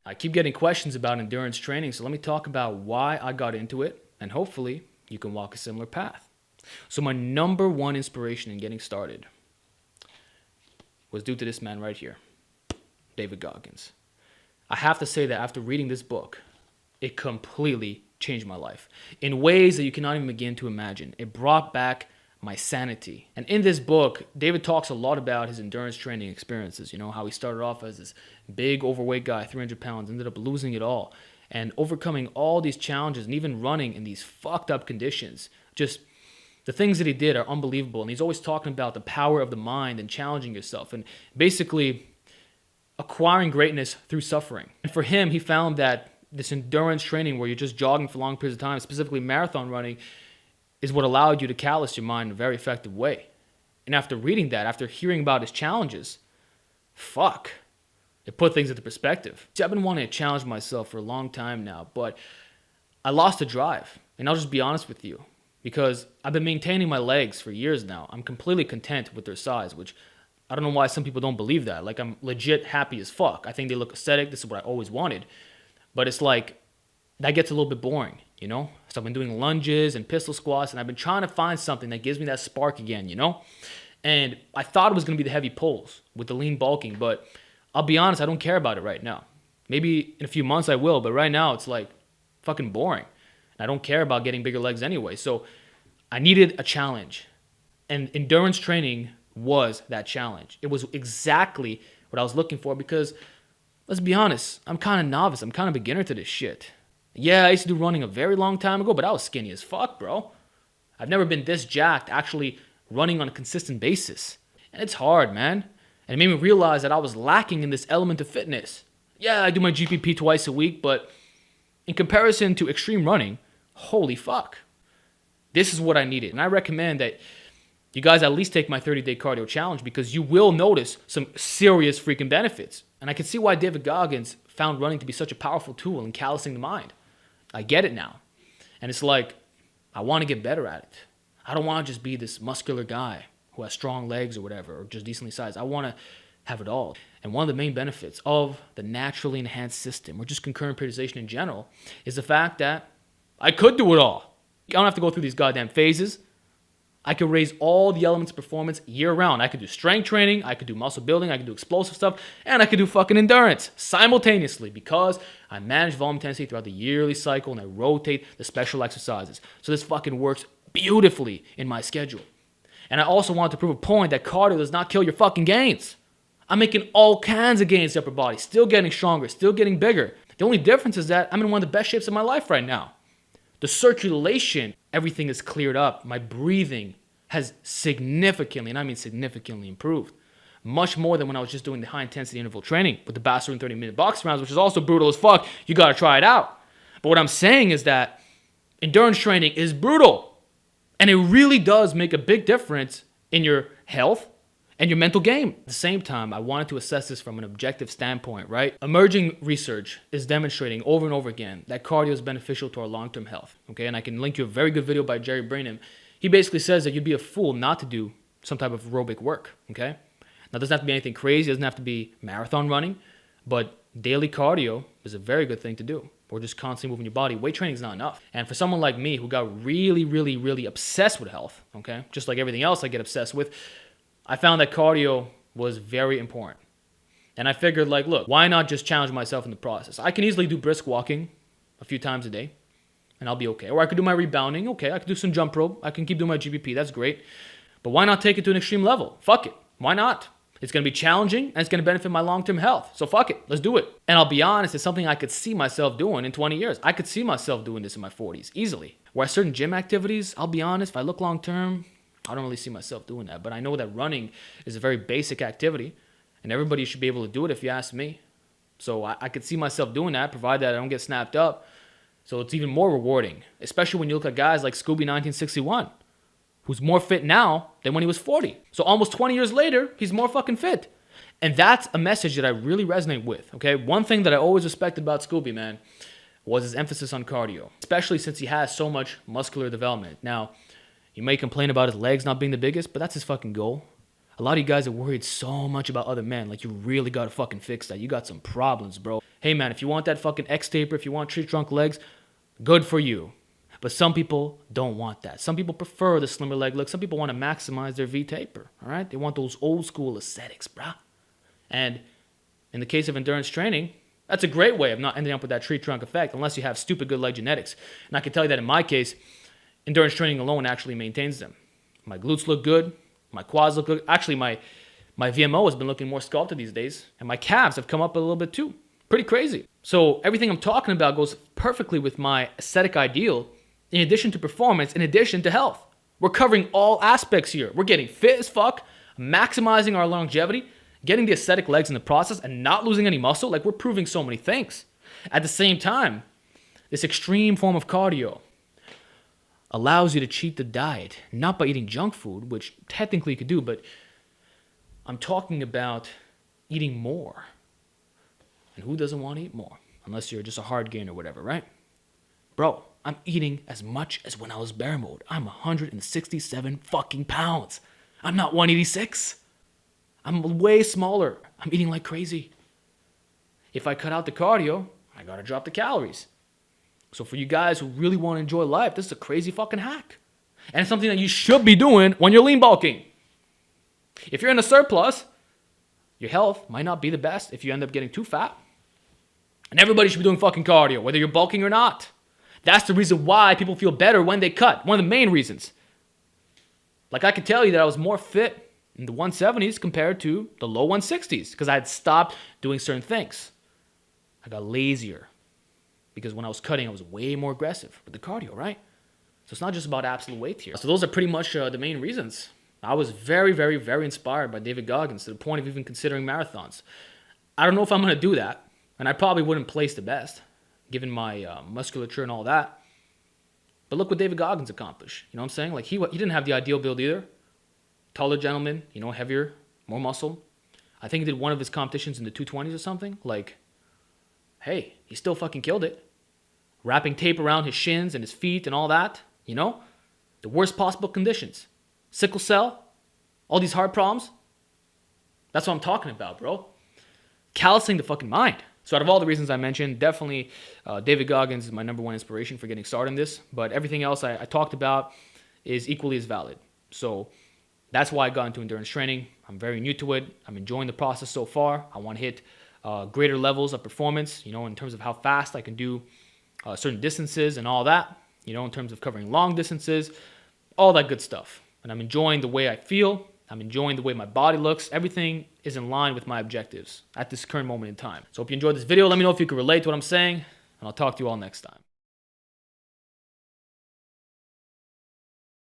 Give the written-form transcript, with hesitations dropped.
I keep getting questions about endurance training, so let me talk about why I got into it, and hopefully you can walk a similar path. So my number one inspiration in getting started was due to this man right here, David Goggins. I have to say that after reading this book, it completely changed my life in ways that you cannot even begin to imagine. It brought back my sanity. And in this book, David talks a lot about his endurance training experiences. You know, how he started off as this big overweight guy, 300 pounds, ended up losing it all and overcoming all these challenges and even running in these fucked up conditions. Just the things that he did are unbelievable. And he's always talking about the power of the mind and challenging yourself and basically acquiring greatness through suffering. And for him, he found that this endurance training where you're just jogging for long periods of time, specifically marathon running, is what allowed you to callous your mind in a very effective way. And after reading that, after hearing about his challenges, it put things into perspective. See, I've been wanting to challenge myself for a long time now, but I lost the drive. And I'll just be honest with you, because I've been maintaining my legs for years now. I'm completely content with their size, which I don't know why some people don't believe that. Like, I'm legit happy as fuck. I think they look aesthetic. This is what I always wanted. But it's like, that gets a little bit boring, you know? So I've been doing lunges and pistol squats, and I've been trying to find something that gives me that spark again, you know? And I thought it was going to be the heavy pulls with the lean bulking, but I'll be honest, I don't care about it right now. Maybe in a few months I will, but right now it's like fucking boring. I don't care about getting bigger legs anyway. So I needed a challenge. And endurance training was that challenge. It was exactly what I was looking for because, let's be honest, I'm kind of novice. I'm kind of beginner to this shit. Yeah, I used to do running a very long time ago, but I was skinny as fuck, bro. I've never been this jacked actually running on a consistent basis. And it's hard, man. And it made me realize that I was lacking in this element of fitness. Yeah, I do my GPP twice a week, but in comparison to extreme running, holy fuck. This is what I needed. And I recommend that you guys at least take my 30-day cardio challenge because you will notice some serious freaking benefits. And I can see why David Goggins found running to be such a powerful tool in callousing the mind. I get it now. And it's like, I want to get better at it. I don't want to just be this muscular guy who has strong legs or whatever, or just decently sized. I want to have it all. And one of the main benefits of the naturally enhanced system, or just concurrent periodization in general, is the fact that I could do it all. I don't have to go through these goddamn phases. I could raise all the elements of performance year round. I could do strength training, I could do muscle building, I could do explosive stuff, and I could do fucking endurance simultaneously because I manage volume intensity throughout the yearly cycle and I rotate the special exercises. So this fucking works beautifully in my schedule. And I also want to prove a point that cardio does not kill your fucking gains. I'm making all kinds of gains to upper body, still getting stronger, still getting bigger. The only difference is that I'm in one of the best shapes of my life right now. The circulation, everything is cleared up. My breathing has significantly, and I mean significantly improved. Much more than when I was just doing the high intensity interval training with the Bastard 30-minute box rounds, which is also brutal as fuck. You gotta try it out. But what I'm saying is that endurance training is brutal. And it really does make a big difference in your health and your mental game. At the same time, I wanted to assess this from an objective standpoint, right? Emerging research is demonstrating over and over again that cardio is beneficial to our long-term health, okay? And I can link you a very good video by Jerry Brainham. He basically says that you'd be a fool not to do some type of aerobic work, okay? Now, it doesn't have to be anything crazy. It doesn't have to be marathon running, but daily cardio is a very good thing to do. Or just constantly moving your body. Weight training is not enough. And for someone like me who got really, really, really obsessed with health, okay, just like everything else I get obsessed with, I found that cardio was very important. And I figured, like, look, why not just challenge myself in the process? I can easily do brisk walking a few times a day, and I'll be okay. Or I could do my rebounding. Okay, I could do some jump rope. I can keep doing my GPP. That's great. But why not take it to an extreme level? Fuck it. Why not? It's going to be challenging, and it's going to benefit my long-term health. So fuck it. Let's do it. And I'll be honest, it's something I could see myself doing in 20 years. I could see myself doing this in my 40s easily. Whereas certain gym activities, I'll be honest, if I look long-term, I don't really see myself doing that. But I know that running is a very basic activity, and everybody should be able to do it if you ask me. So I could see myself doing that, provided that I don't get snapped up. So it's even more rewarding, especially when you look at guys like Scooby 1961. Who's more fit now than when he was 40. So almost 20 years later, he's more fucking fit. And that's a message that I really resonate with, okay? One thing that I always respected about Scooby, man, was his emphasis on cardio, especially since he has so much muscular development. Now, you may complain about his legs not being the biggest, but that's his fucking goal. A lot of you guys are worried so much about other men. Like, you really got to fucking fix that. You got some problems, bro. Hey man, if you want that fucking X taper, if you want tree trunk legs, good for you. But some people don't want that. Some people prefer the slimmer leg look. Some people want to maximize their V taper, all right? They want those old school aesthetics, bruh. And in the case of endurance training, that's a great way of not ending up with that tree trunk effect unless you have stupid good leg genetics. And I can tell you that in my case, endurance training alone actually maintains them. My glutes look good. My quads look good. Actually, my VMO has been looking more sculpted these days. And my calves have come up a little bit too. Pretty crazy. So everything I'm talking about goes perfectly with my aesthetic ideal, in addition to performance, in addition to health. We're covering all aspects here. We're getting fit as fuck, maximizing our longevity, getting the aesthetic legs in the process, and not losing any muscle. Like, we're proving so many things. At the same time, this extreme form of cardio allows you to cheat the diet, not by eating junk food, which technically you could do, but I'm talking about eating more. And who doesn't want to eat more? Unless you're just a hard gainer or whatever, right? Bro, I'm eating as much as when I was bear mode. I'm 167 fucking pounds. I'm not 186. I'm way smaller. I'm eating like crazy. If I cut out the cardio, I gotta drop the calories. So for you guys who really want to enjoy life, this is a crazy fucking hack. And it's something that you should be doing when you're lean bulking. If you're in a surplus, your health might not be the best if you end up getting too fat. And everybody should be doing fucking cardio, whether you're bulking or not. That's the reason why people feel better when they cut. One of the main reasons. Like, I can tell you that I was more fit in the 170s compared to the low 160s because I had stopped doing certain things. I got lazier because when I was cutting, I was way more aggressive with the cardio, right? So it's not just about absolute weight here. So those are pretty much the main reasons. I was very, very, very inspired by David Goggins to the point of even considering marathons. I don't know if I'm going to do that, and I probably wouldn't place the best, given my musculature and all that. But look what David Goggins accomplished. You know what I'm saying? Like, he didn't have the ideal build either. Taller gentleman, heavier, more muscle. I think he did one of his competitions in the 220s or something. Like, hey, he still fucking killed it. Wrapping tape around his shins and his feet and all that. The worst possible conditions. Sickle cell, all these heart problems. That's what I'm talking about, bro. Callousing the fucking mind. So out of all the reasons I mentioned, definitely David Goggins is my number one inspiration for getting started in this. But everything else I talked about is equally as valid. So that's why I got into endurance training. I'm very new to it. I'm enjoying the process so far. I want to hit greater levels of performance, in terms of how fast I can do certain distances and all that, in terms of covering long distances, all that good stuff. And I'm enjoying the way I feel. I'm enjoying the way my body looks. Everything is in line with my objectives at this current moment in time. So hope you enjoyed this video. Let me know if you can relate to what I'm saying, and I'll talk to you all next time.